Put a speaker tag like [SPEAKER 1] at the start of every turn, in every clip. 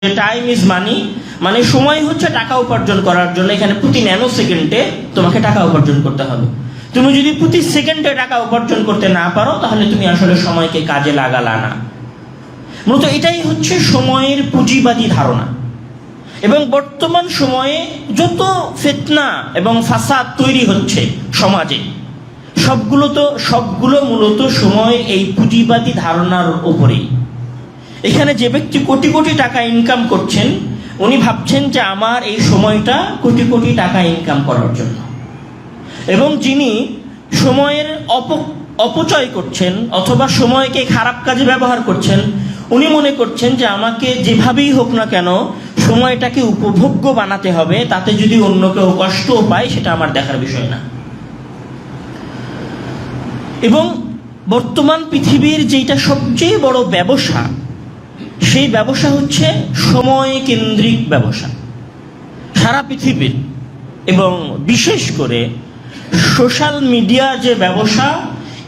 [SPEAKER 1] Time is money, মানে সময় হচ্ছে টাকা উপার্জন করার জন্য। এখানে প্রতি ন্যানো সেকেন্ডে তোমাকে টাকা উপার্জন করতে হবে। তুমি যদি প্রতি সেকেন্ডে টাকা উপার্জন করতে না পারো, তাহলে তুমি আসলে সময়কে কাজে লাগালা না। মূলত এটাই হচ্ছে সময়ের পুঁজিবাদী ধারণা। এবং বর্তমান সময়ে যত ফিতনা এবং ফাসাদ তৈরি হচ্ছে সমাজে, সবগুলো মূলত সময়ের এই পুঁজিবাদী ধারণার উপরেই। এখানে যে ব্যক্তি কোটি কোটি টাকা ইনকাম করছেন, উনি ভাবছেন যে আমার এই সময়টা কোটি কোটি টাকা ইনকাম করার জন্য। এবং যিনি সময়ের অপচয় করছেন অথবা সময়কে খারাপ কাজে ব্যবহার করছেন, উনি মনে করছেন যে আমাকে যেভাবেই হোক না কেন সময়টাকে উপভোগ্য বানাতে হবে, তাতে যদি অন্য কেউ কষ্টও পায় সেটা আমার দেখার বিষয় না। এবং বর্তমান পৃথিবীর যেটা সবচেয়ে বড় ব্যবসা, সেই ব্যবসা হচ্ছে সময় কেন্দ্রিক ব্যবসা। সারা পৃথিবীর এবং বিশেষ করে সোশ্যাল মিডিয়ার যে ব্যবসা,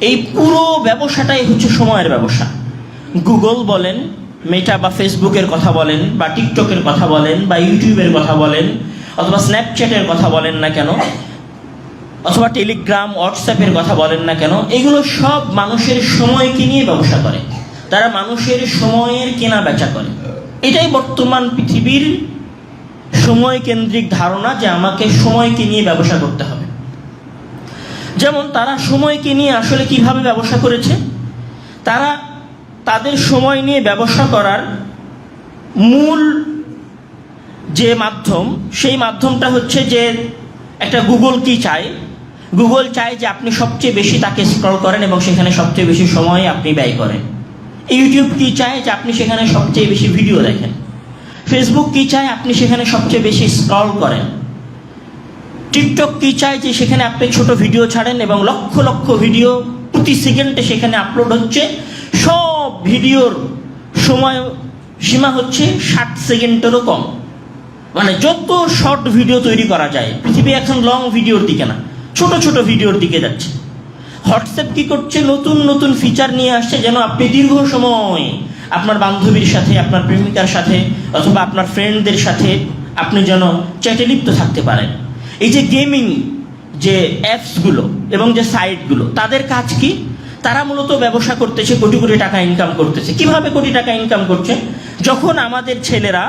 [SPEAKER 1] এই পুরো ব্যবসাটাই হচ্ছে সময়ের ব্যবসা। গুগল বলেন, মেটা বা ফেসবুকের কথা বলেন, বা টিকটকের কথা বলেন, বা ইউটিউবের কথা বলেন, অথবা স্ন্যাপচ্যাটের কথা বলেন না কেন, অথবা টেলিগ্রাম, হোয়াটসঅ্যাপের কথা বলেন না কেন, এগুলো সব মানুষের সময়কে নিয়ে ব্যবসা করে। তারা মানুষের সময়ের কেনা বেচা করে। এটাই বর্তমান পৃথিবীর সময় কেন্দ্রিক ধারণা, যে আমাকে সময়কে নিয়ে ব্যবসা করতে হবে। যেমন তারা সময়কে নিয়ে আসলে কিভাবে ব্যবসা করেছে, তারা তাদের সময় নিয়ে ব্যবসা করার মূল যে মাধ্যম, সেই মাধ্যমটা হচ্ছে যে একটা গুগল কি চায়, গুগল চায় যে আপনি সবচেয়ে বেশি তাকে স্ক্রল করেন এবং সেখানে সবচেয়ে বেশি সময় আপনি ব্যয় করেন। ইউটিউব কি চায় যে আপনি সেখানে সবচেয়ে বেশি ভিডিও দেখেন। ফেসবুক কি চায় আপনি সেখানে সবচেয়ে বেশি স্ক্রল করেন। টিকটক কি চায় যে সেখানে আপনি ছোট ভিডিও ছাড়েন এবং লক্ষ লক্ষ ভিডিও প্রতি সেকেন্ডে সেখানে আপলোড হচ্ছে। সব ভিডিওর সময় সীমা হচ্ছে 60 সেকেন্ডেরও কম। মানে যত শর্ট ভিডিও তৈরি করা যায়, পৃথিবী এখন লং ভিডিওর দিকে না, ছোট ছোট ভিডিওর দিকে যাচ্ছে। হোয়াটসঅ্যাপ কি করছে, নতুন নতুন ফিচার নিয়ে আসছে, যেন আপনি দীর্ঘ সময় আপনার বান্ধবীর সাথে, আপনার প্রেমিকার সাথে, অথবা আপনার ফ্রেন্ডদের সাথে আপনি যেন চ্যাটে লিপ্ত থাকতে পারেন। এই যে গেমিং যে অ্যাপসগুলো এবং যে সাইটগুলো, তাদের কাজ কি? তারা মূলত ব্যবসা করতেছে, কোটি কোটি টাকা ইনকাম করতেছে। কিভাবে কোটি টাকা ইনকাম করছে? যখন আমাদের ছেলেরা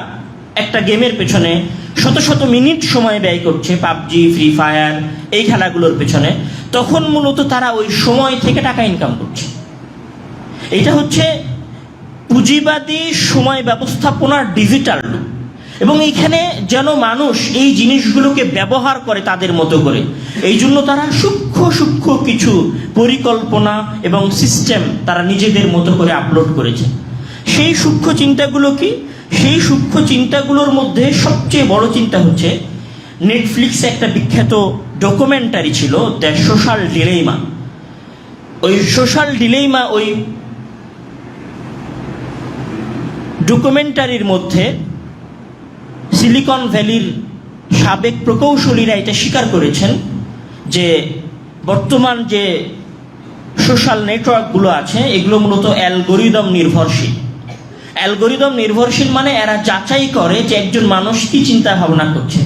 [SPEAKER 1] একটা গেমের পেছনে শত শত মিনিট সময় ব্যয় করছে, পাবজি, ফ্রি ফায়ার, এই খেলাগুলোর পেছনে, তখন মূলত তারা ওই সময় থেকে টাকা ইনকাম করছে। এটা হচ্ছে পুঁজিবাদী সময় ব্যবস্থাপনার ডিজিটাল রূপ। এবং এইখানে যেন মানুষ এই জিনিসগুলোকে ব্যবহার করে তাদের মতো করে, এই জন্য তারা সূক্ষ্ম সূক্ষ্ম কিছু পরিকল্পনা এবং সিস্টেম তারা নিজেদের মতো করে আপলোড করেছে। সেই সূক্ষ্ম চিন্তাগুলো কি? সেই সূক্ষ্ম চিন্তাগুলোর মধ্যে সবচেয়ে বড় চিন্তা হচ্ছে, নেটফ্লিক্সে একটা বিখ্যাত ডকুমেন্টারি ছিল, দ্য সোশ্যাল ডিলেইমা। ওই সোশ্যাল ডিলেইমা, ওই ডকুমেন্টারির মধ্যে সিলিকন ভ্যালির সাবেক প্রকৌশলীরা এটা স্বীকার করেছেন যে বর্তমান যে সোশ্যাল নেটওয়ার্কগুলো আছে, এগুলো মূলত অ্যালগোরিদম নির্ভরশীল। অ্যালগোরিদম নির্ভরশীল মানে এরা যাচাই করে যে একজন মানুষ কি চিন্তা ভাবনা করছে,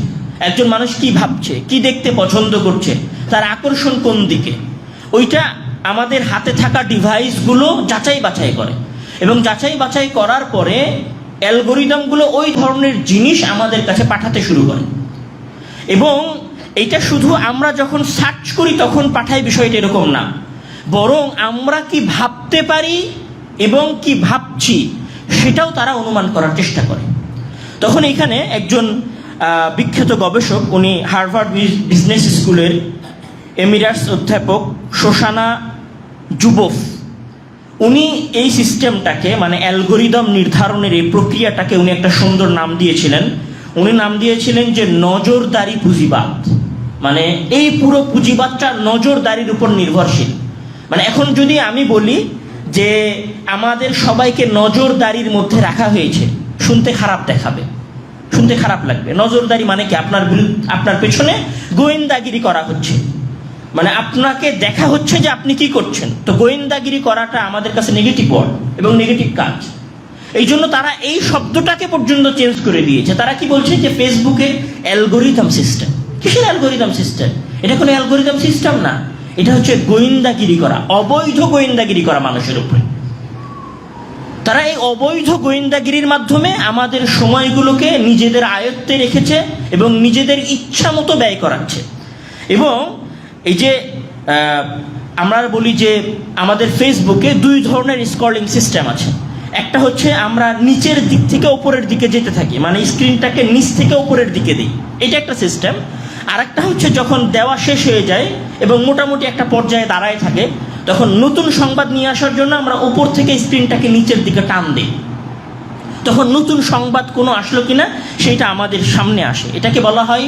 [SPEAKER 1] একজন মানুষ কি ভাবছে, কি দেখতে পছন্দ করছে, তার আকর্ষণ কোন দিকে, ওইটা আমাদের হাতে থাকা ডিভাইসগুলো যাচাই বাছাই করে। এবং যাচাই বাছাই করার পরে অ্যালগোরিদমগুলো ওই ধরনের জিনিস আমাদের কাছে পাঠাতে শুরু করে। এবং এটা শুধু আমরা যখন সার্চ করি তখন পাঠায়, বিষয়টা এরকম না, বরং আমরা কি ভাবতে পারি এবং কি ভাবছি সেটাও তারা অনুমান করার চেষ্টা করে। তখন এখানে একজন বিখ্যাত গবেষক, উনি হার্ভার্ড বিজনেস স্কুলের এমিরাটস অধ্যাপক শোসানা জুবোফ, উনি এই সিস্টেমটাকে, মানে অ্যালগোরিদম নির্ধারণের এই প্রক্রিয়াটাকে উনি একটা সুন্দর নাম দিয়েছিলেন। উনি নাম দিয়েছিলেন যে নজরদারি পুঁজিবাদ। মানে এই পুরো পুঁজিবাদটা নজরদারির উপর নির্ভরশীল। মানে এখন যদি আমি বলি যে আমাদের সবাইকে নজরদারির মধ্যে রাখা হয়েছে, শুনতে খারাপ দেখাবে, শুনতে খারাপ লাগবে। নজরদারি মানে কি? আপনার পেছনে গোয়েন্দাগিরি করা হচ্ছে, মানে আপনাকে দেখা হচ্ছে যে আপনি কি করছেন। তো গোয়েন্দাগিরি করাটা আমাদের কাছে নেগেটিভ ওয়ার্ড এবং নেগেটিভ কাজ। এই জন্য তারা এই শব্দটাকে পর্যন্ত চেঞ্জ করে দিয়েছে। তারা কি বলছে যে ফেসবুকে অ্যালগোরিদম সিস্টেম। কিসের অ্যালগোরিদম সিস্টেম? এটা কোনো অ্যালগোরিদম সিস্টেম না, এটা হচ্ছে গোয়েন্দাগিরি করা, অবৈধ গোয়েন্দাগিরি করা মানুষের উপরে। তারা এই অবৈধ গোয়েন্দাগিরির মাধ্যমে আমাদের সময়গুলোকে নিজেদের আয়ত্তে রেখেছে এবং নিজেদের ইচ্ছা মতো ব্যয় করাচ্ছে। এবং এই যে আমরা বলি যে আমাদের ফেসবুকে দুই ধরনের স্ক্রলিং সিস্টেম আছে। একটা হচ্ছে আমরা নিচের দিক থেকে উপরের দিকে যেতে থাকি, মানে স্ক্রিনটাকে নিচ থেকে উপরের দিকে দিই, এটা একটা সিস্টেম। আর একটা হচ্ছে যখন দেওয়া শেষ হয়ে যায় এবং মোটামুটি একটা পর্যায়ে দাঁড়ায় থাকে, তখন নতুন সংবাদ নিয়ে আসার জন্য আমরা উপর থেকে স্ক্রিনটাকে নিচের দিকে টান দিই। তখন নতুন সংবাদ কোনো আসলো কিনা সেটা আমাদের সামনে আসে, এটাকে বলা হয়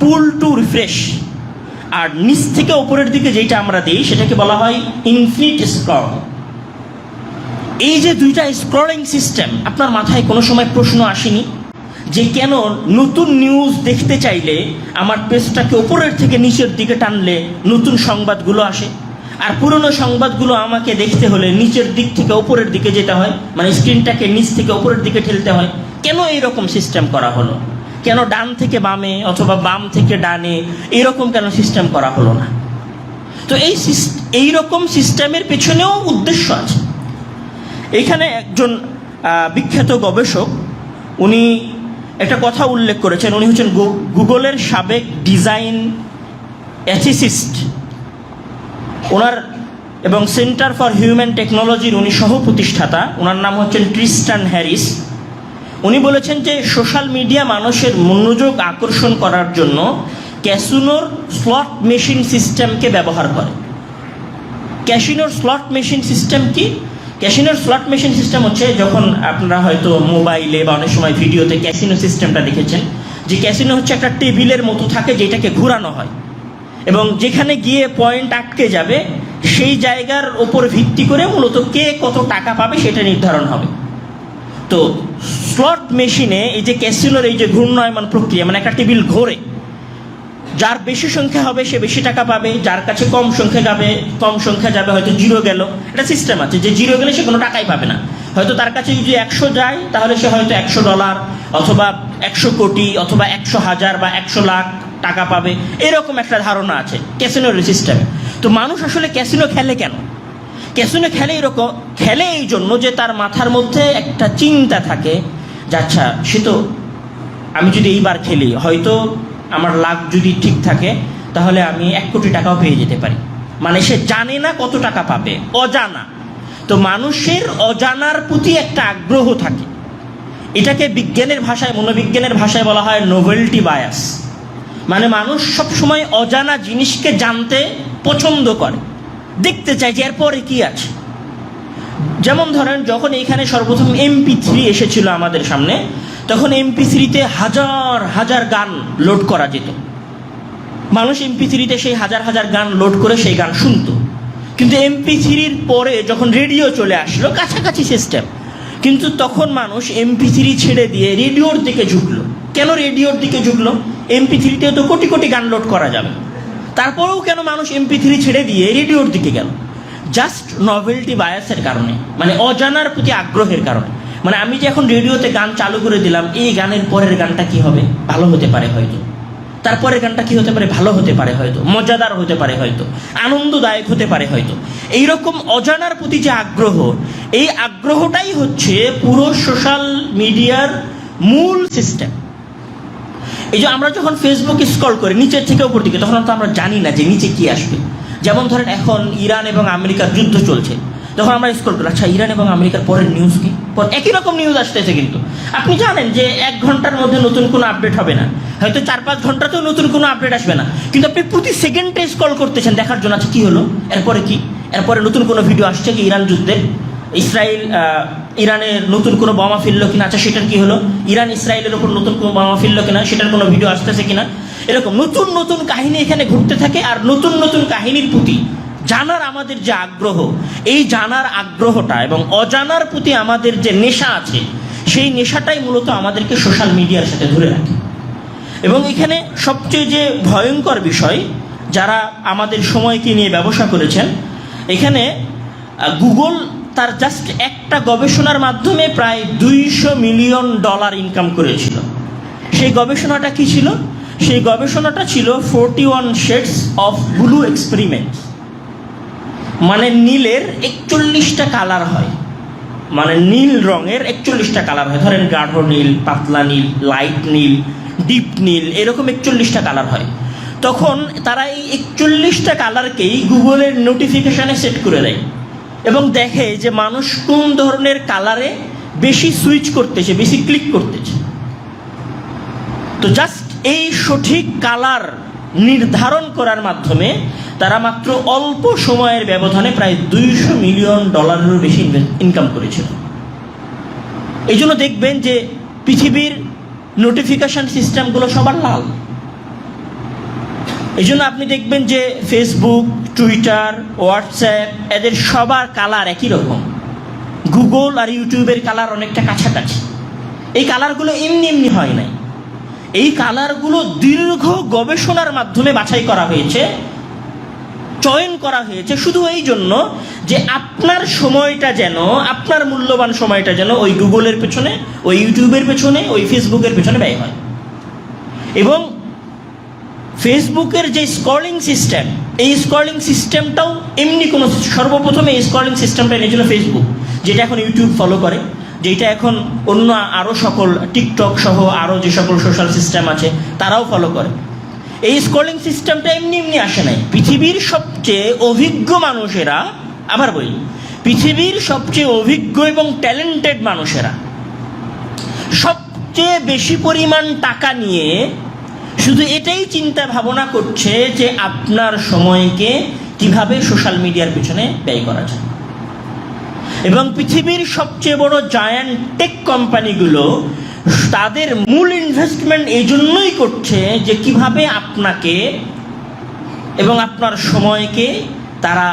[SPEAKER 1] পুল টু রিফ্রেশ। আর নিচ থেকে উপরের দিকে যেটা আমরা দিই সেটাকে বলা হয় ইনফিনিট স্ক্রল। এই যে দুইটা স্ক্রলিং সিস্টেম, আপনার মাথায় কোনো সময় প্রশ্ন আসেনি যে কেন নতুন নিউজ দেখতে চাইলে আমার পেজটাকে উপরের থেকে নিচের দিকে টানলে নতুন সংবাদগুলো আসে, আর পুরনো সংবাদগুলো আমাকে দেখতে হলে নিচের দিক থেকে উপরের দিকে যেতে হয়, মানে স্ক্রিনটাকে নিচ থেকে উপরের দিকে ঠেলতে হয়? কেন এইরকম সিস্টেম করা হলো? কেন ডান থেকে বামে অথবা বাম থেকে ডানে এরকম কেন সিস্টেম করা হলো না? তো এই রকম সিস্টেমের পেছনেও উদ্দেশ্য আছে। এখানে একজন বিখ্যাত গবেষক উনি একটা কথা উল্লেখ করেছেন। উনি হচ্ছেন গুগলের সাবেক ডিজাইন অ্যাথিসিস্ট। ওনার এবং সেন্টার ফর হিউম্যান টেকনোলজির উনি সহ প্রতিষ্ঠাতা, ওনার নাম হচ্ছেন ট্রিস্টান হ্যারিস। উনি বলেছেন যে সোশ্যাল মিডিয়া মানুষের মনোযোগ আকর্ষণ করার জন্য ক্যাসিনোর স্লট মেশিন সিস্টেমকে ব্যবহার করে। ক্যাসিনোর স্লট মেশিন সিস্টেম কি? ক্যাসিনোর স্লট মেশিন সিস্টেম হচ্ছে, যখন আপনারা হয়তো মোবাইলে বা অনেক সময় ভিডিওতে ক্যাসিনো সিস্টেমটা দেখেছেন, যে ক্যাসিনো হচ্ছে একটা টেবিলের মতো থাকে যেটাকে ঘোরানো হয় এবং যেখানে গিয়ে পয়েন্ট আটকে যাবে সেই জায়গার ওপর ভিত্তি করে মূলত কে কত টাকা পাবে সেটা নির্ধারণ হবে। তো স্লট মেশিনে এই যে ক্যাসিনোর এই যে ঘূর্ণায়মান প্রক্রিয়া, মানে একটা টেবিল ঘোরে, যার বেশি সংখ্যা হবে সে বেশি টাকা পাবে, যার কাছে কম সংখ্যা যাবে, হয়তো জিরো গেল। এটা সিস্টেম আছে যে জিরো গেলে সে কোনো টাকাই পাবে না। হয়তো তার কাছে যদি 100 যায় তাহলে সে হয়তো $100 অথবা 100 কোটি অথবা 100,000 বা 100 লাখ টাকা পাবে, এরকম একটা ধারণা আছে ক্যাসিনোর সিস্টেমে। তো মানুষ আসলে ক্যাসিনো খেলে কেন? ক্যাসিনো খেলে এই জন্য যে তার মাথার মধ্যে একটা চিন্তা থাকে যে আচ্ছা, সে তো, আমি যদি এইবার খেলি হয়তো আমার লাভ যদি ঠিক থাকে তাহলে আমি 1 কোটি টাকাও পেয়ে যেতে পারি। মানে সে জানে না কত টাকা পাবে, অজানা। তো মানুষের অজানার প্রতি একটা আগ্রহ থাকে। এটাকে বিজ্ঞানের ভাষায়, মনোবিজ্ঞানের ভাষায় বলা হয় নোভেলটি বায়াস। মানে মানুষ সবসময় অজানা জিনিসকে জানতে পছন্দ করে, দেখতে চায় যে এরপরে কি আছে। যেমন ধরেন, যখন এইখানে সর্বপ্রথম MP3 এসেছিল আমাদের সামনে, তখন MP3-তে হাজার হাজার গান লোড করা যেত। মানুষ MP3-তে সেই হাজার হাজার গান লোড করে সেই গান শুনতো। কিন্তু MP3-র পরে যখন রেডিও চলে আসলো, কাছাকাছি সিস্টেম, কিন্তু তখন মানুষ MP3 ছেড়ে দিয়ে রেডিওর দিকে ঝুঁকলো। কেন রেডিওর দিকে ঝুঁকলো? MP3-তে তো কোটি কোটি গান লোড করা যাবে। তারপরেও কেন মানুষ MP3 ছেড়ে দিয়ে রেডিওর দিকে গেল? জাস্ট নভেলটি বায়াসের কারণে, মানে অজানার প্রতি আগ্রহের কারণে। মানে আমি যে এখন রেডিওতে গান চালু করে দিলাম, এই গানের পরের গানটা কি হবে? ভালো হতে পারে হয়তো, তারপরের গানটা কি হতে পারে? ভালো হতে পারে হয়তো, মজাদার হতে পারে হয়তো, আনন্দদায়ক হতে পারে হয়তো। এইরকম অজানার প্রতি যে আগ্রহ, এই আগ্রহটাই হচ্ছে পুরো সোশ্যাল মিডিয়ার মূল সিস্টেম। এই যে আমরা যখন ফেসবুক স্ক্রল করি নিচের থেকে উপর দিকে, তখন তো আমরা জানি না যে নিচে কি আসবে। যেমন ধরেন, এখন ইরান এবং আমেরিকার যুদ্ধ চলছে, তখন আমরা স্ক্রল করি, আচ্ছা ইরান এবং আমেরিকার পরের নিউজ কি? একই রকম নিউজ আসতেছে, কিন্তু আপনি জানেন যে 1 ঘন্টার মধ্যে নতুন কোনো আপডেট হবে না, হয়তো 4-5 ঘন্টাতেও নতুন কোনো আপডেট আসবে না, কিন্তু আপনি প্রতি সেকেন্ডে স্ক্রল করতেছেন দেখার জন্য, আচ্ছা কী হলো, এরপরে কি, এরপরে নতুন কোনো ভিডিও আসছে কি, ইরান যুদ্ধের, ইরানের নতুন কোনো বোমা ফেললো কিনা, আচ্ছা সেটার কি হলো, ইরান ইসরায়েলের ওপর নতুন কোনো বোমা ফেললো কিনা, সেটার কোনো ভিডিও আসতেছে কিনা। এরকম নতুন নতুন কাহিনী এখানে ঘুরতে থাকে। আর নতুন নতুন কাহিনীর প্রতি জানার আমাদের যে আগ্রহ, এই জানার আগ্রহটা এবং অজানার প্রতি আমাদের যে নেশা আছে, সেই নেশাটাই মূলত আমাদেরকে সোশ্যাল মিডিয়ার সাথে ধরে রাখে। এবং এখানে সবচেয়ে যে ভয়ঙ্কর বিষয়, যারা আমাদের সময়কে নিয়ে ব্যবসা করেছেন, এখানে গুগল তার জাস্ট একটা গবেষণার মাধ্যমে প্রায় $200 মিলিয়ন ইনকাম করেছিল। সেই গবেষণাটা কি ছিল? সেই গবেষণাটা ছিল 41 শেডস অফ ব্লু এক্সপেরিমেন্ট। মানে নীলের 41টা কালার হয়, মানে নীল রঙের 41টা কালার হয়। ধরেন গাঢ় নীল, পাতলা নীল, লাইট নীল, ডিপ নীল, এরকম 41টা কালার হয়। তখন তারা এই 41টা কালারকেই গুগলের নোটিফিকেশানে সেট করে দেয় এবং দেখে যে মানুষ কোন ধরনের কালারে বেশি সুইচ করতেছে, বেশি ক্লিক করতেছে। তো জাস্ট এই সঠিক কালার নির্ধারণ করার মাধ্যমে তারা মাত্র অল্প সময়ের ব্যবধানে প্রায় $200 মিলিয়ন বেশি ইনকাম করেছিল। এই জন্য দেখবেন যে পৃথিবীর নোটিফিকেশন সিস্টেমগুলো সবার লাল। এই জন্য আপনি দেখবেন যে ফেসবুক, টুইটার, হোয়াটসঅ্যাপ এদের সবার কালার একই রকম। গুগল আর ইউটিউবের কালার অনেকটা কাছাকাছি। এই কালারগুলো এমনি এমনি হয় নাই। এই কালারগুলো দীর্ঘ গবেষণার মাধ্যমে বাছাই করা হয়েছে, চয়ন করা হয়েছে শুধু এই জন্য যে আপনার সময়টা যেন, আপনার মূল্যবান সময়টা যেন ওই গুগলের পেছনে, ওই ইউটিউবের পেছনে, ওই ফেসবুকের পেছনে ব্যয় হয়। এবং ফেসবুকের যে স্ক্রলিং সিস্টেম, এই স্ক্রলিং সিস্টেমটাও এমনি কোনো, সর্বপ্রথমে এই স্ক্রলিং সিস্টেমটা এনেছিল ফেসবুক, যেটা এখন ইউটিউব ফলো করে, যেটা এখন অন্য আরও সকল টিকটক সহ আরও যে সকল সোশ্যাল সিস্টেম আছে তারাও ফলো করে। এই স্ক্রলিং সিস্টেমটা এমনি এমনি আসে নাই। পৃথিবীর সবচেয়ে অভিজ্ঞ মানুষেরা, আবার বলি, পৃথিবীর সবচেয়ে অভিজ্ঞ এবং ট্যালেন্টেড মানুষেরা সবচেয়ে বেশি পরিমাণ টাকা নিয়ে শুধু এটাই চিন্তা ভাবনা করছে যে আপনার সময়কে কিভাবে সোশ্যাল মিডিয়ার পিছনে ব্যয় করা যায়। এবং পৃথিবীর সবচেয়ে বড় জায়ান্ট টেক কোম্পানিগুলো তাদের মূল ইনভেস্টমেন্ট এই জন্যই করছে যে কিভাবে আপনাকে এবং আপনার সময়কে তারা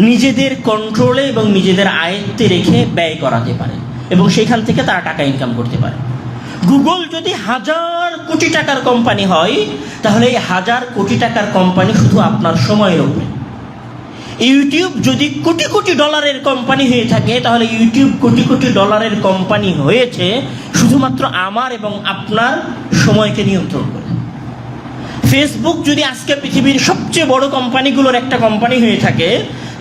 [SPEAKER 1] নিজেদের কন্ট্রোলে এবং নিজেদের আয়ত্তে রেখে ব্যয় করাতে পারে এবং সেখান থেকে তারা টাকা ইনকাম করতে পারে। গুগল যদি 1000 কোটি টাকার কোম্পানি হয়, তাহলে এই 1000 কোটি টাকার কোম্পানি শুধু আপনার সময়ের উপরে। ইউটিউব যদি কোটি কোটি ডলারের কোম্পানি হয়ে থাকে, তাহলে ইউটিউব কোটি কোটি ডলারের কোম্পানি হয়েছে শুধুমাত্র আমার এবং আপনার সময়কে নিয়ন্ত্রণ করে। ফেসবুক যদি আজকে পৃথিবীর সবচেয়ে বড় কোম্পানিগুলোর একটা কোম্পানি হয়ে থাকে,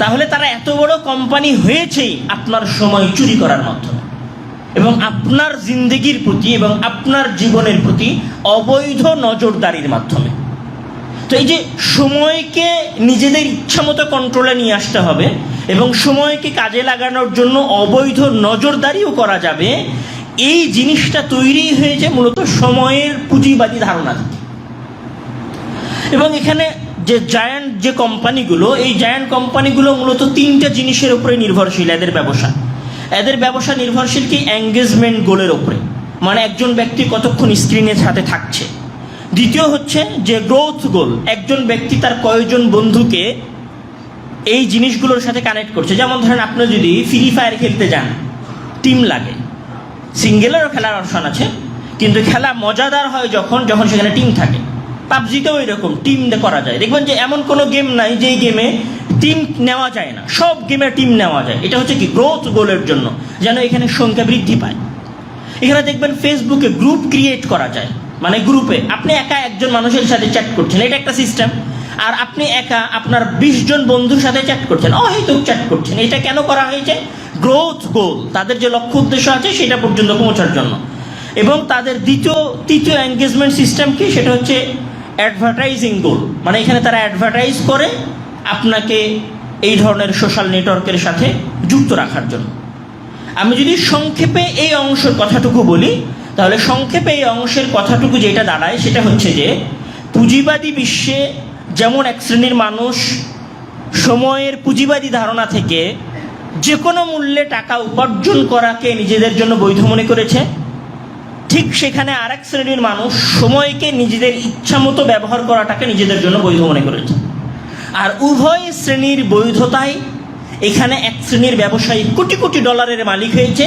[SPEAKER 1] তাহলে তারা এত বড় কোম্পানি হয়েছেই আপনার সময় চুরি করার মাধ্যমে এবং আপনার জিন্দেগির প্রতি এবং আপনার জীবনের প্রতি অবৈধ নজরদারির মাধ্যমে। তো এই যে সময়কে নিজেদের ইচ্ছামতো কন্ট্রোলে নিয়ে আসতে হবে এবং সময়কে কাজে লাগানোর জন্য অবৈধ নজরদারিও করা যাবে, এই জিনিসটা তৈরি হয়েছে মূলত সময়ের পুঁজিবাদী ধারণা থেকে। এবং এখানে যে জায়ান্ট যে কোম্পানিগুলো, এই জায়ান্ট কোম্পানিগুলো মূলত 3টে জিনিসের উপরে নির্ভরশীল। এদের ব্যবসা নির্ভরশীল কি? এঙ্গেজমেন্ট গোলের উপরে, মানে একজন ব্যক্তি কতক্ষণ স্ক্রিনের সাথে থাকছে। দ্বিতীয় হচ্ছে যে গ্রোথ গোল, একজন ব্যক্তি তার কয়েকজন বন্ধুকে এই জিনিসগুলোর সাথে কানেক্ট করছে। যেমন ধরেন আপনি যদি ফ্রি ফায়ার খেলতে যান, টিম লাগে, সিঙ্গেলেরও খেলার অপশন আছে, কিন্তু খেলা মজাদার হয় যখন সেখানে টিম থাকে। পাবজিতেও এরকম টিম করা যায়। দেখবেন যে এমন কোনো গেম নাই যেই গেমে টিম নেওয়া যায় না, সব গেমে টিম নেওয়া যায়। এটা হচ্ছে কি? গ্রোথ গোলের জন্য, যেন এখানে সংখ্যা বৃদ্ধি পায়। এখানে দেখবেন ফেসবুকে গ্রুপ ক্রিয়েট করা যায়, মানে গ্রুপে আপনি একা একজন মানুষের সাথে চ্যাট করছেন, এটা একটা সিস্টেম। আর আপনি একা আপনার 20 জন বন্ধুর সাথে চ্যাট করছেন, অহেতুক চ্যাট করছেন। এটা কেন করা হয়েছে? গ্রোথ গোল, তাদের যে লক্ষ্য উদ্দেশ্য আছে সেটা পর্যন্ত পৌঁছার জন্য। এবং তাদের তৃতীয় এনগেজমেন্ট সিস্টেম কি? সেটা হচ্ছে অ্যাডভার্টাইজিং গোল, মানে এখানে তারা অ্যাডভার্টাইজ করে আপনাকে এই ধরনের সোশ্যাল নেটওয়ার্কের সাথে যুক্ত রাখার জন্য। আমি যদি সংক্ষেপে এই অংশের কথাটুকু বলি, তাহলে সংক্ষেপে এই অংশের কথাটুকু যেটা দাঁড়ায় সেটা হচ্ছে যে পুঁজিবাদী বিশ্বে যেমন এক শ্রেণীর মানুষ সময়ের পুঁজিবাদী ধারণা থেকে যে কোনো মূল্যে টাকা উপার্জন করাকে নিজেদের জন্য বৈধ মনে করেছে, ঠিক সেখানে আরেক শ্রেণীর মানুষ সময়কে নিজেদের ইচ্ছামতো ব্যবহার করাটাকে নিজেদের জন্য বৈধ মনে করেছে। আর উভয় শ্রেণীর বৈধতায় এখানে এক শ্রেণীর ব্যবসায়ী কোটি কোটি ডলারের মালিক হয়েছে,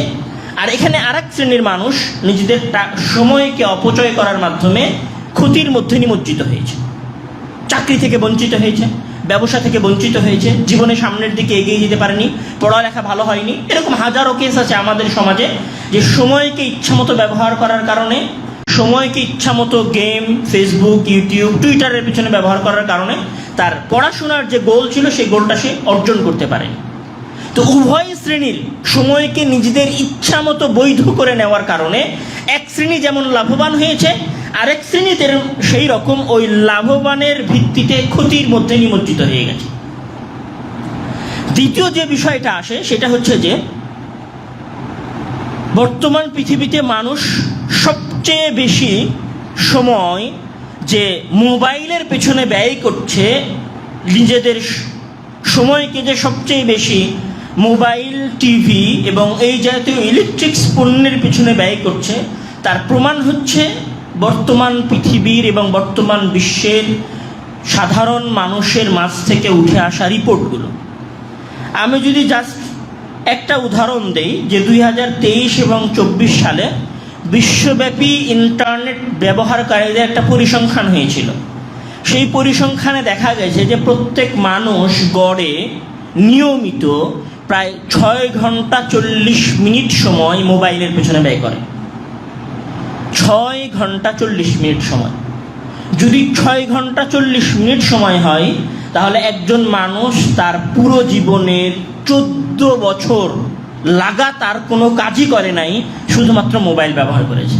[SPEAKER 1] আর এখানে আরেক শ্রেণীর মানুষ নিজেদের সময়কে অপচয় করার মাধ্যমে ক্ষতির মধ্যে নিমজ্জিত হয়েছে, চাকরি থেকে বঞ্চিত হয়েছে, ব্যবসা থেকে বঞ্চিত হয়েছে, জীবনে সামনের দিকে এগিয়ে যেতে পারেনি, পড়ালেখা ভালো হয়নি। এরকম হাজারো কেস আছে আমাদের সমাজে, যে সময়কে ইচ্ছামতো ব্যবহার করার কারণে, সময়কে ইচ্ছামতো গেম, ফেসবুক, ইউটিউব, টুইটারের পিছনে ব্যবহার করার কারণে তার পড়াশোনার যে গোল ছিল সেই গোলটা সে অর্জন করতে পারেনি। তো উভয় শ্রেণীর সময়কে নিজেদের ইচ্ছামতো বৈধ করে নেওয়ার কারণে এক শ্রেণী যেমন লাভবান হয়েছে, আরেক শ্রেণীতে সেই রকম ওই লাভবানের ভিত্তিতে ক্ষতির মধ্যে নিমজ্জিত হয়ে গেছে। দ্বিতীয় যে বিষয়টা আসে সেটা হচ্ছে যে বর্তমান পৃথিবীতে মানুষ সবচেয়ে বেশি সময় যে মোবাইলের পেছনে ব্যয় করছে, নিজেদের সময়কে যে সবচেয়ে বেশি মোবাইল, টিভি এবং এই জাতীয় ইলেকট্রিক্স পণ্যের পিছনে ব্যয় করছে, তার প্রমাণ হচ্ছে বর্তমান পৃথিবীর এবং বর্তমান বিশ্বের সাধারণ মানুষের মাঝ থেকে উঠে আসা রিপোর্টগুলো। আমি যদি জাস্ট একটা উদাহরণ দেই, যে 2023 এবং 24 সালে বিশ্বব্যাপী ইন্টারনেট ব্যবহারকারীদের একটা পরিসংখ্যান হয়েছিল। সেই পরিসংখ্যানে দেখা গেছে যে প্রত্যেক মানুষ গড়ে নিয়মিত প্রায় 6 ঘন্টা 40 মিনিট সময় মোবাইলের পেছনে ব্যয় করে। 6 ঘন্টা 40 মিনিট সময়। যদি 6 ঘন্টা 40 মিনিট সময় হয়, তাহলে একজন মানুষ তার পুরো জীবনের 14 বছর লাগাতার কোনো কাজই করে নাই, শুধুমাত্র মোবাইল ব্যবহার করেছে।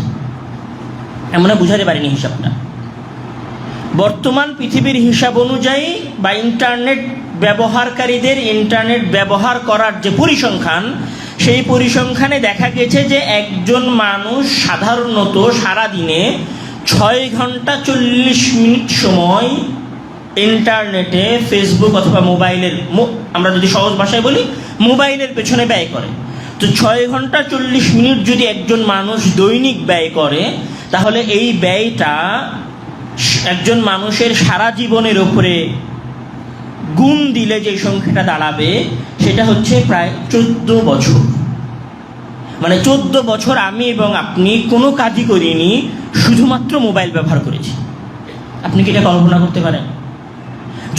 [SPEAKER 1] আমরা বুঝাতে পারিনি হিসাবটা। বর্তমান পৃথিবীর হিসাব অনুযায়ী বা ইন্টারনেট ব্যবহারকারীদের ইন্টারনেট ব্যবহার করার যে পরিসংখ্যান, সেই পরিসংখ্যানে দেখা গেছে যে একজন মানুষ সাধারণত সারাদিনে 6 ঘন্টা 40 মিনিট সময় ইন্টারনেটে, ফেসবুক অথবা মোবাইলের, আমরা যদি সহজ ভাষায় বলি, মোবাইলের পেছনে ব্যয় করে। তো 6 ঘন্টা 40 মিনিট যদি একজন মানুষ দৈনিক ব্যয় করে, তাহলে এই ব্যয়টা একজন মানুষের সারা জীবনের উপরে গুণ দিলে যে সংখ্যাটা দাঁড়াবে, সেটা হচ্ছে প্রায় 14 বছর। মানে 14 বছর আমি এবং আপনি কোনো কাজই করিনি, শুধুমাত্র মোবাইল ব্যবহার করেছি। আপনি কি এটা কল্পনা করতে পারেন?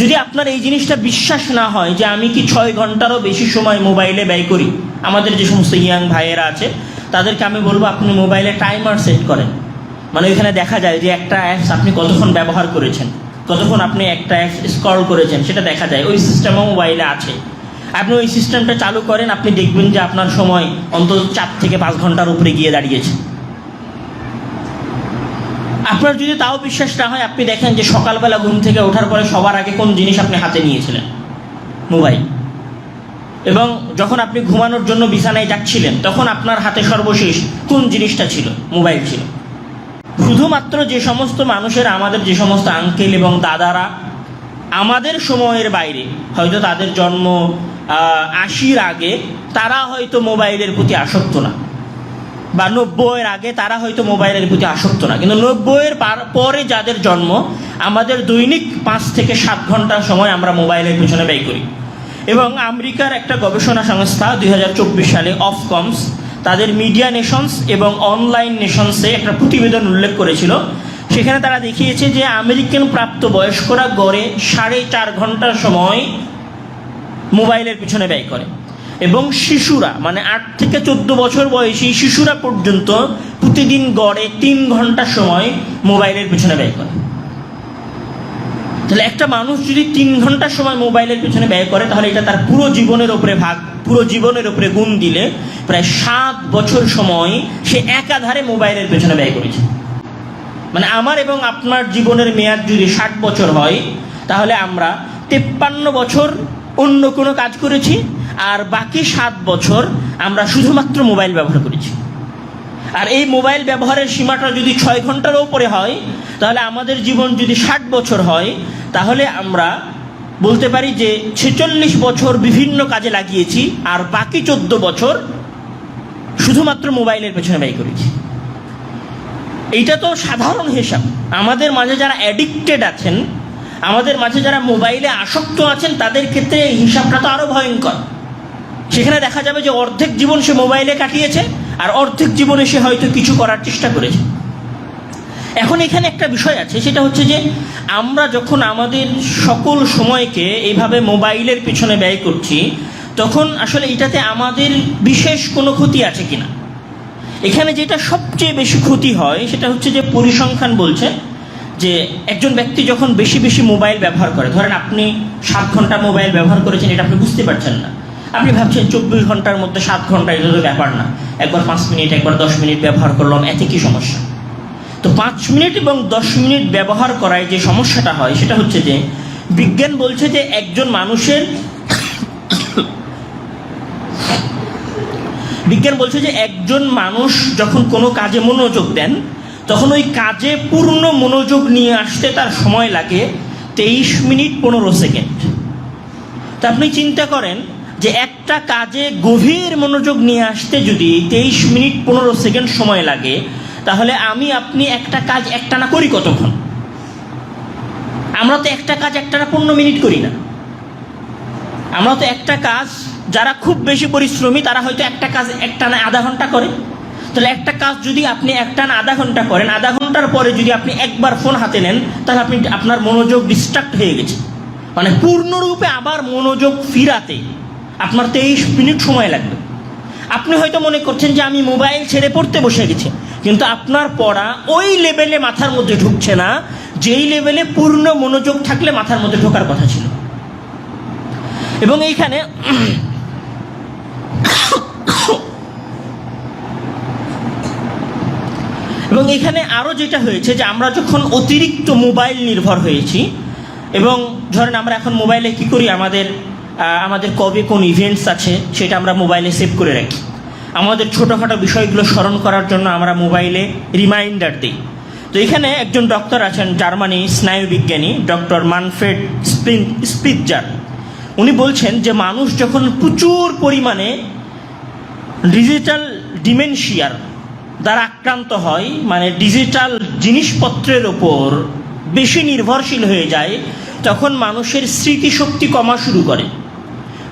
[SPEAKER 1] যদি আপনার এই জিনিসটা বিশ্বাস না হয় যে আমি কি 6 ঘন্টারও বেশি সময় মোবাইলে ব্যয় করি, আমাদের যে সমস্ত ইয়াং ভাইয়েরা আছে তাদেরকে আমি বলবো আপনি মোবাইলে টাইমার সেট করেন। মানে ওইখানে দেখা যায় যে একটা অ্যাপস আপনি কতক্ষণ ব্যবহার করেছেন, কতক্ষণ আপনি একটা অ্যাপস স্ক্রল করেছেন, সেটা দেখা যায়। ওই সিস্টেমও মোবাইলে আছে। আপনি ওই সিস্টেমটা চালু করেন, আপনি দেখবেন যে আপনার সময় অন্তত 4 থেকে 5 ঘন্টার উপরে গিয়ে দাঁড়িয়েছে। আপনার যদি তাও বিশ্বাস না হয়, আপনি দেখেন যে সকালবেলা ঘুম থেকে ওঠার পরে সবার আগে কোন জিনিস আপনি হাতে নিয়েছিলেন? মোবাইল। এবং যখন আপনি ঘুমানোর জন্য বিছানায় যাচ্ছিলেন, তখন আপনার হাতে সর্বশেষ কোন জিনিসটা ছিল? মোবাইল ছিল। শুধুমাত্র যে সমস্ত মানুষের, আমাদের যে সমস্ত আঙ্কেল এবং দাদারা আমাদের সময়ের বাইরে, হয়তো তাদের জন্ম 80-র আগে, তারা হয়তো মোবাইলের প্রতি আসক্ত না, বা 90-এর আগে তারা হয়তো মোবাইলের প্রতি আসক্ত না, কিন্তু 90-এর পরে যাদের জন্ম, আমাদের দৈনিক 5 থেকে 7 ঘন্টা সময় আমরা মোবাইলের পেছনে ব্যয় করি। এবং আমেরিকার একটা গবেষণা সংস্থা 2024 সালে অফকমস তাদের মিডিয়া নেশনস এবং অনলাইন নেশনসে একটা প্রতিবেদন উল্লেখ করেছিল। সেখানে তারা দেখিয়েছে যে আমেরিকান প্রাপ্তবয়স্করা গড়ে 4.5 ঘন্টার সময় মোবাইলের পিছনে ব্যয় করে, এবং শিশুরা, মানে 8 থেকে 14 বছর বয়সী শিশুরা পর্যন্ত প্রতিদিন গড়ে 3 ঘন্টা সময় মোবাইলের পিছনে ব্যয় করে। তাহলে একটা মানুষ যদি 3 ঘন্টা সময় মোবাইলের পিছনে ব্যয় করে, তাহলে এটা তার পুরো জীবনের উপরে পুরো জীবনের উপরে গুণ দিলে প্রায় 7 বছর সময় সে একাধারে মোবাইলের পেছনে ব্যয় করেছে। মানে আমার এবং আপনার জীবনের মেয়াদ যদি 60 বছর হয়, তাহলে আমরা 53 বছর অন্য কোনো কাজ করেছি, আর বাকি 7 বছর আমরা শুধুমাত্র মোবাইল ব্যবহার করেছি। আর এই মোবাইল ব্যবহারের সীমাটা যদি 6 ঘন্টার উপরে হয়, তাহলে আমাদের জীবন যদি 60 বছর হয়, তাহলে আমরা বলতে পারি যে 46 বছর বিভিন্ন কাজে লাগিয়েছি, আর বাকি 14 বছর শুধুমাত্র মোবাইলের পেছনে ব্যয় করেছি। এইটা তো সাধারণ হিসাব। আমাদের মাঝে যারা অ্যাডিক্টেড আছেন, আমাদের মাঝে যারা মোবাইলে আসক্ত আছেন, তাদের ক্ষেত্রে এই হিসাবটা তো আরও ভয়ঙ্কর। সেখানে দেখা যাবে যে অর্ধেক জীবন সে মোবাইলে কাটিয়েছে, আর অর্ধেক জীবনে সে হয়তো কিছু করার চেষ্টা করেছে। এখন এখানে একটা বিষয় আছে, সেটা হচ্ছে যে আমরা যখন আমাদের সকল সময়কে এইভাবে মোবাইলের পিছনে ব্যয় করছি, তখন আসলে এটাতে আমাদের বিশেষ কোনো ক্ষতি আছে কিনা। এখানে যেটা সবচেয়ে বেশি ক্ষতি হয় সেটা হচ্ছে যে পরিসংখ্যান বলছে যে একজন ব্যক্তি যখন বেশি বেশি মোবাইল ব্যবহার করে, ধরেন আপনি 7 ঘন্টা মোবাইল ব্যবহার করেছেন, এটা আপনি বুঝতে পারছেন না, আপনি ভাবছেন 24 ঘন্টার মধ্যে 7 ঘন্টা, এটা তো ব্যাপার না, একবার 5 মিনিট একবার 10 মিনিট ব্যবহার করলাম, এতে কি সমস্যা। তো 5 মিনিট এবং 10 মিনিট ব্যবহার করায় যে সমস্যাটা হয় সেটা হচ্ছে যে বিজ্ঞান বলছে যে একজন মানুষ যখন কোনো কাজে মনোযোগ দেন, তখন ওই কাজে পূর্ণ মনোযোগ নিয়ে আসতে তার সময় লাগে 23 মিনিট 15 সেকেন্ড। তা আপনি চিন্তা করেন যে একটা কাজে গভীর মনোযোগ নিয়ে আসতে যদি 23 মিনিট 15 সেকেন্ড সময় লাগে, তাহলে আপনি একটা কাজ একটানা করি কতক্ষণ? আমরা তো একটা কাজ একটানা 15 মিনিট করি না। আমরা তো একটা কাজ, যারা খুব বেশি পরিশ্রমী তারা হয়তো একটা কাজ একটানা আধা ঘন্টা করে। তাহলে একটা কাজ যদি আপনি একটানা আধা ঘন্টা করেন, আধা ঘন্টার পরে যদি আপনি একবার ফোন হাতে নেন, তাহলে আপনার মনোযোগ ডিস্ট্রাক্ট হয়ে গেছে। মানে পূর্ণরূপে আবার মনোযোগ ফিরাতে আপনার 23 মিনিট সময় লাগবে। আপনি হয়তো মনে করছেন যে আমি মোবাইল ছেড়ে পড়তে বসে গেছি, কিন্তু আপনার পড়া ওই লেভেলে মাথার মধ্যে ঢুকছে না যেই লেভেলে পূর্ণ মনোযোগ থাকলে মাথার মধ্যে ঢোকার কথা ছিল। এবং এইখানে আরও যেটা হয়েছে যে আমরা যখন অতিরিক্ত মোবাইল নির্ভর হয়েছি, এবং ধরেন আমরা এখন মোবাইলে কি করি, আমাদের কবে কোন ইভেন্টস আছে সেটা আমরা মোবাইলে সেভ করে রাখি। আমাদের ছোটোখাটো বিষয়গুলো স্মরণ করার জন্য আমরা মোবাইলে রিমাইন্ডার দিই। তো এখানে একজন ডক্টর আছেন, জার্মানি স্নায়ুবিজ্ঞানী ডক্টর মানফ্রেড স্পিৎজার। উনি বলছেন যে মানুষ যখন প্রচুর পরিমাণে ডিজিটাল ডিমেনশিয়ার দ্বারা আক্রান্ত হয়, মানে ডিজিটাল জিনিসপত্রের ওপর বেশি নির্ভরশীল হয়ে যায়, তখন মানুষের স্মৃতিশক্তি কমা শুরু করে।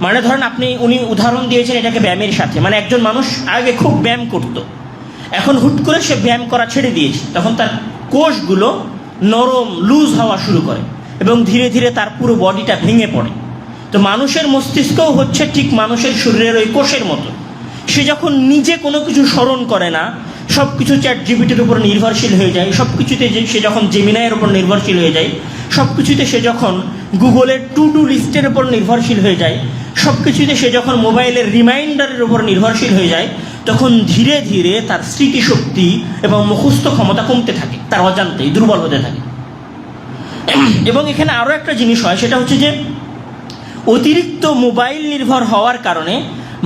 [SPEAKER 1] মানে ধরেন উনি উদাহরণ দিয়েছেন এটাকে ব্যায়ামের সাথে। মানে একজন মানুষ আগে খুব ব্যায়াম করত, এখন হুট করে সে ব্যায়াম করা ছেড়ে দিয়েছে, তখন তার কোষগুলো নরম লুজ হওয়া শুরু করে এবং ধীরে ধীরে তার পুরো বডিটা ভেঙে পড়ে। তো মানুষের মস্তিষ্কও হচ্ছে ঠিক মানুষের শরীরের ওই কোষের মতো। সে যখন নিজে কোনো কিছু স্মরণ করে না, সব কিছু চ্যাট জিপিটির উপর নির্ভরশীল হয়ে যায়, সব কিছুতে সে যখন জেমিনাইয়ের উপর নির্ভরশীল হয়ে যায়, সব কিছুতে সে যখন গুগলের টু ডু লিস্টের উপর নির্ভরশীল হয়ে যায়, সব কিছুতে সে যখন মোবাইলের রিমাইন্ডারের উপর নির্ভরশীল হয়ে যায়, তখন ধীরে ধীরে তার স্মৃতিশক্তি এবং মুখস্থ ক্ষমতা কমতে থাকে, তার অজান্তেই দুর্বল হতে থাকে। এবং এখানে আরও একটা জিনিস হয়, সেটা হচ্ছে যে অতিরিক্ত মোবাইল নির্ভর হওয়ার কারণে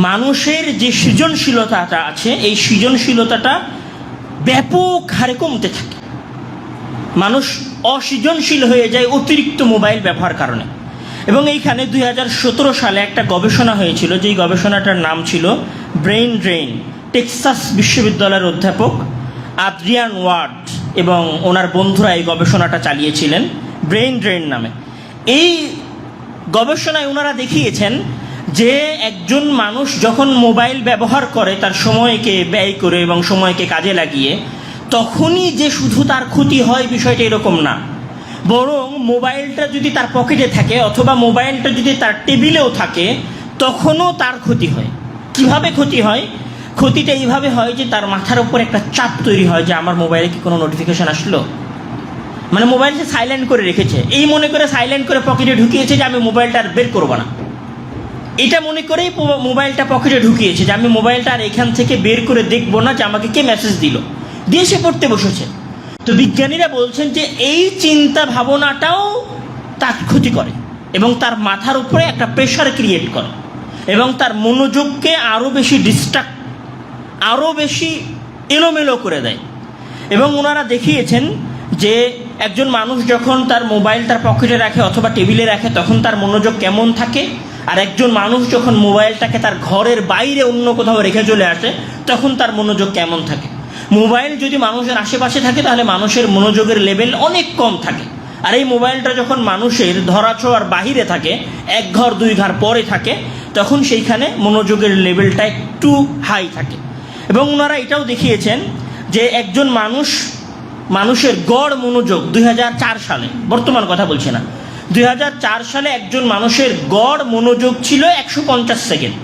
[SPEAKER 1] মানুষের যে সৃজনশীলতাটা আছে, এই সৃজনশীলতাটা ব্যাপক হারে কমতে থাকে। মানুষ অসৃজনশীল হয়ে যায় অতিরিক্ত মোবাইল ব্যবহার কারণে। এবং এইখানে 2017 সালে একটা গবেষণা হয়েছিল, যেই গবেষণাটার নাম ছিল ব্রেইন ড্রেইন। টেক্সাস বিশ্ববিদ্যালয়ের অধ্যাপক আদ্রিয়ান ওয়ার্ড এবং ওনার বন্ধুরা এই গবেষণাটা চালিয়েছিলেন ব্রেইন ড্রেইন নামে। এই গবেষণায় ওনারা দেখিয়েছেন যে একজন মানুষ যখন মোবাইল ব্যবহার করে, তার সময়কে ব্যয় করে এবং সময়কে কাজে লাগিয়ে, তখনই যে শুধু তার ক্ষতি হয় বিষয়টা এরকম না, বরং মোবাইলটা যদি তার পকেটে থাকে অথবা মোবাইলটা যদি তার টেবিলেও থাকে, তখনও তার ক্ষতি হয়। কিভাবে ক্ষতি হয়? ক্ষতিটা এইভাবে হয় যে তার মাথার উপর একটা চাপ তৈরি হয় যে আমার মোবাইলে কি কোনো নোটিফিকেশান আসলো। মানে মোবাইল সে সাইলেন্ট করে রেখেছে, এই মনে করে সাইলেন্ট করে পকেটে ঢুকিয়েছে যে আমি মোবাইলটা আর বের করবো না। এটা মনে করেই মোবাইলটা পকেটে ঢুকিয়েছে যে আমি মোবাইলটা আর এখান থেকে বের করে দেখবো না যে আমাকে কে মেসেজ দিল, দিয়ে সে পড়তে বসেছে। তো বিজ্ঞানীরা বলছেন যে এই চিন্তা ভাবনাটাও তার ক্ষতি করে এবং তার মাথার উপরে একটা প্রেশার ক্রিয়েট করে এবং তার মনোযোগকে আরও বেশি ডিস্ট্রাক্ট, আরও বেশি এলোমেলো করে দেয়। এবং ওনারা দেখিয়েছেন যে একজন মানুষ যখন তার মোবাইল তার পকেটে রাখে অথবা টেবিলে রাখে, তখন তার মনোযোগ কেমন থাকে, আর একজন মানুষ যখন মোবাইলটাকে তার ঘরের বাইরে অন্য কোথাও রেখে চলে আসে, তখন তার মনোযোগ কেমন থাকে। মোবাইল যদি মানুষের আশেপাশে থাকে তাহলে মানুষের মনোযোগের লেভেল অনেক কম থাকে, আর এই মোবাইলটা যখন মানুষের ধরাছোঁয়ার বাহিরে থাকে, 1 ঘর 2 ঘর পরে থাকে, তখন সেইখানে মনোযোগের লেভেলটা একটু হাই থাকে। এবং ওনারা এটাও দেখিয়েছেন যে একজন মানুষ মানুষের গড় মনোযোগ 2004 সালে, বর্তমান কথা বলছি না, 2004 সালে একজন মানুষের গড় মনোযোগ ছিল 150 সেকেন্ড।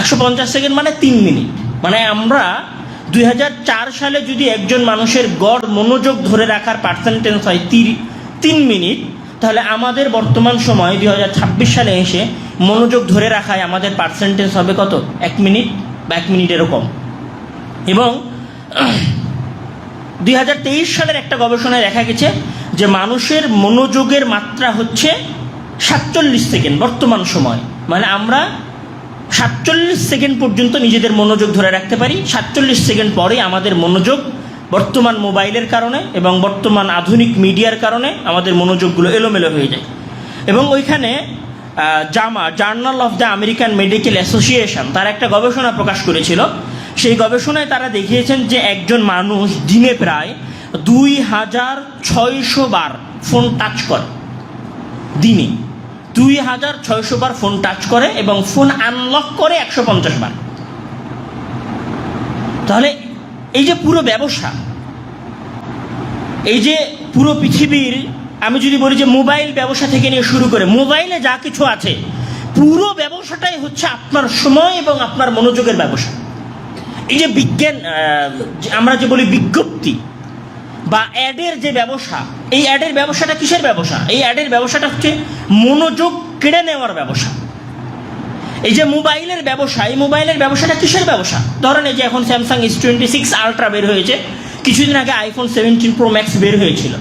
[SPEAKER 1] 150 সেকেন্ড মানে 3 মিনিট। মানে আমরা 2004 সালে যদি একজন মানুষের গড় মনোযোগ ধরে রাখার পার্সেন্টেজ হয় 3 মিনিট, তাহলে আমাদের বর্তমান সময় 2026 সালে এসে মনোযোগ ধরে রাখায় আমাদের পার্সেন্টেজ হবে কত? 1 মিনিট বা 1 মিনিটেরও কম। এবং 2023 সালের একটা গবেষণায় দেখা গেছে যে মানুষের মনোযোগের মাত্রা হচ্ছে 47 সেকেন্ড বর্তমান সময়। মানে আমরা 47 সেকেন্ড পর্যন্ত নিজেদের মনোযোগ ধরে রাখতে পারি। 47 সেকেন্ড পরে আমাদের মনোযোগ বর্তমান মোবাইলের কারণে এবং বর্তমান আধুনিক মিডিয়ার কারণে আমাদের মনোযোগগুলো এলোমেলো হয়ে যায়। এবং ওইখানে journal of the American medical association তার একটা গবেষণা প্রকাশ করেছিল। সেই গবেষণায় তারা দেখিয়েছেন যে একজন মানুষ দিনে প্রায় 2600 বার ফোন টাচ করে। দিনে 2600 বার ফোন টাচ করে এবং ফোন আনলক করে 150 বার। তাহলে এই যে পুরো ব্যবসা, এই যে পুরো পৃথিবীর, আমি যদি বলি যে মোবাইল ব্যবসা থেকে নিয়ে শুরু করে মোবাইলে যা কিছু আছে, পুরো ব্যবসাটাই হচ্ছে আপনার সময় এবং আপনার মনোযোগের ব্যবসা। এই যে বিজ্ঞান, আমরা যে বলি বিজ্ঞপ্তি বা অ্যাডের যে ব্যবসা, এই অ্যাডের ব্যবসাটা কিসের ব্যবসা? এই অ্যাডের ব্যবসাটা হচ্ছে মনোযোগ কেড়ে নেওয়ার ব্যবসা। এই যে মোবাইলের ব্যবসা, এই মোবাইলের ব্যবসাটা কিসের ব্যবসা? ধরেন এই যে এখন স্যামসাং S26 আলট্রা বের হয়েছে, কিছুদিন আগে আইফোন 17 প্রো ম্যাক্স বের হয়েছিল।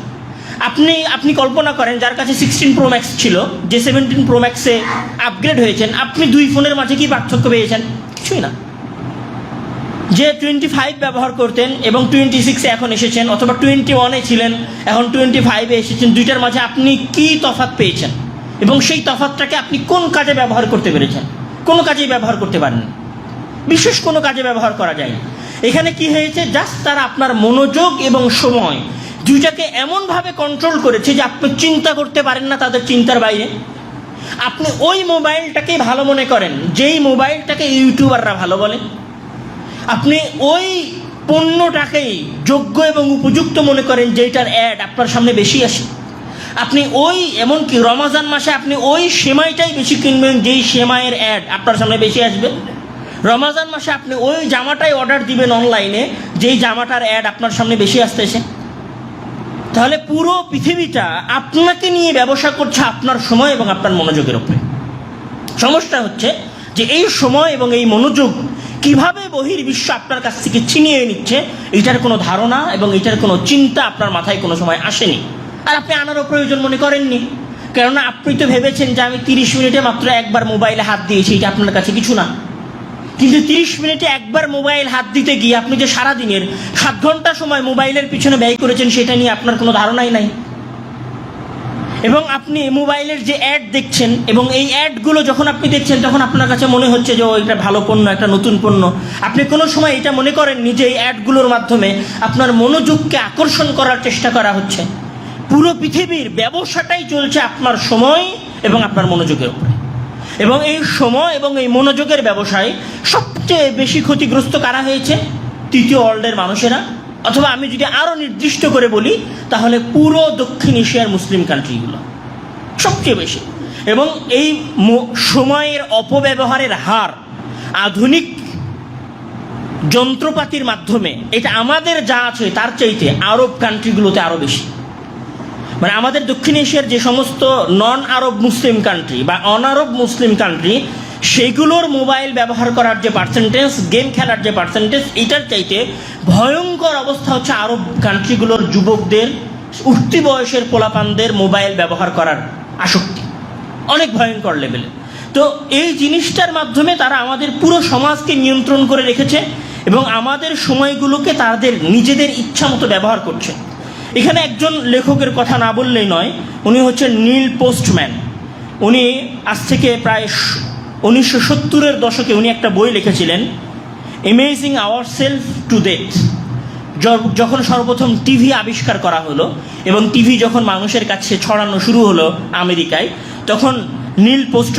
[SPEAKER 1] আপনি কল্পনা করেন যার কাছে 16 প্রো ম্যাক্স ছিল, যে 17 প্রো ম্যাক্সে আপগ্রেড হয়েছেন, আপনি দুই ফোনের মাঝে কি পার্থক্য পেয়েছেন? কিছুই না। যে 25 ব্যবহার করতেন এবং 26-এ এখন এসেছেন, অথবা 21-এ ছিলেন এখন 25-এ এসেছেন, দুইটার মাঝে আপনি কি তফাৎ পেয়েছেন এবং সেই তফাৎটাকে আপনি কোন কাজে ব্যবহার করতে পেরেছেন? কোনো কাজেই ব্যবহার করতে পারেন, বিশেষ কোনো কাজে ব্যবহার করা যায়নি। এখানে কি হয়েছে? জাস্ট তারা আপনার মনোযোগ এবং সময় দুইটাকে এমনভাবে কন্ট্রোল করেছে যে আপনি চিন্তা করতে পারেন না তাদের চিন্তার বাইরে। আপনি ওই মোবাইলটাকেই ভালো মনে করেন যেই মোবাইলটাকে ইউটিউবাররা ভালো বলে। আপনি ওই পণ্যটাকেই যোগ্য এবং উপযুক্ত মনে করেন যেটার অ্যাড আপনার সামনে বেশি আসে। আপনি ওই, এমনকি রমজান মাসে আপনি ওই সেমাইটাই বেশি কিনবেন যেই সেমাইয়ের অ্যাড আপনার সামনে বেশি আসবে। রমজান মাসে আপনি ওই জামাটাই অর্ডার দিবেন অনলাইনে যেই জামাটার অ্যাড আপনার সামনে বেশি আসতেছে। তাহলে পুরো পৃথিবীটা আপনাকে নিয়ে ব্যবসা করছে আপনার সময় এবং আপনার মনোযোগের উপরে। সমস্যা হচ্ছে যে এই সময় এবং এই মনোযোগ কিভাবে বহির্বিশ্ব আপনার কাছ থেকে ছিনিয়ে নিচ্ছে, এটার কোনো ধারণা এবং এটার কোনো চিন্তা আপনার মাথায় কোনো সময় আসেনি। আর আপনি আনারও প্রয়োজন মনে করেননি, কেননা আপনি তো ভেবেছেন যে আমি 30 মিনিটে মাত্র একবার মোবাইলে হাত দিয়েছি, এটা আপনার কাছে কিছু না। কিন্তু 30 মিনিটে একবার মোবাইল হাত দিতে গিয়ে আপনি যে সারাদিনের 7 ঘন্টা সময় মোবাইলের পিছনে ব্যয় করেছেন সেটা নিয়ে আপনার কোনো ধারণাই নাই। এবং আপনি মোবাইলের যে অ্যাড দেখছেন এবং এই অ্যাডগুলো যখন আপনি দেখছেন তখন আপনার কাছে মনে হচ্ছে যে এটা ভালো পণ্য, একটা নতুন পণ্য। আপনি কোনো সময় এটা মনে করেননি যে এই অ্যাডগুলোর মাধ্যমে আপনার মনোযোগকে আকর্ষণ করার চেষ্টা করা হচ্ছে। পুরো পৃথিবীর ব্যবসাটাই চলছে আপনার সময় এবং আপনার মনোযোগের উপরে। এবং এই সময় এবং এই মনোযোগের ব্যবসায় সবচেয়ে বেশি ক্ষতিগ্রস্ত কারা হয়েছে? তৃতীয় ওয়ার্ল্ডের মানুষেরা, অথবা আমি যদি আরও নির্দিষ্ট করে বলি তাহলে পুরো দক্ষিণ এশিয়ার মুসলিম কান্ট্রিগুলো সবচেয়ে বেশি। এবং এই সময়ের অপব্যবহারের হার আধুনিক যন্ত্রপাতির মাধ্যমে এটা আমাদের যা আছে তার চাইতে আরব কান্ট্রিগুলোতে আরও বেশি। মানে আমাদের দক্ষিণ এশিয়ার যে সমস্ত নন আরব মুসলিম কান্ট্রি বা অনারব মুসলিম কান্ট্রি, সেগুলোর মোবাইল ব্যবহার করার যে পার্সেন্টেজ, গেম খেলার যে পার্সেন্টেজ, এটার চাইতে ভয়ঙ্কর অবস্থা হচ্ছে আরব কান্ট্রিগুলোর যুবকদের, উঠতি বয়সের পোলাপানদের মোবাইল ব্যবহার করার আসক্তি অনেক ভয়ঙ্কর লেভেলে। তো এই জিনিসটার মাধ্যমে তারা আমাদের পুরো সমাজকে নিয়ন্ত্রণ করে রেখেছে এবং আমাদের সময়গুলোকে তাদের নিজেদের ইচ্ছা মতো ব্যবহার করছে। এখানে একজন লেখকের কথা না বললেই নয়, উনি হচ্ছেন নীল পোস্টম্যান। উনি আজ থেকে প্রায় 1970-এর দশকে উনি একটা বই লিখেছিলেন, অ্যামেজিং আওয়ারসেলফ টু ডেথ। যখন সর্বপ্রথম টিভি আবিষ্কার করা হলো এবং টিভি যখন মানুষের কাছে ছড়ানো শুরু হলো আমেরিকায়, তখন নীল পোস্টম্যান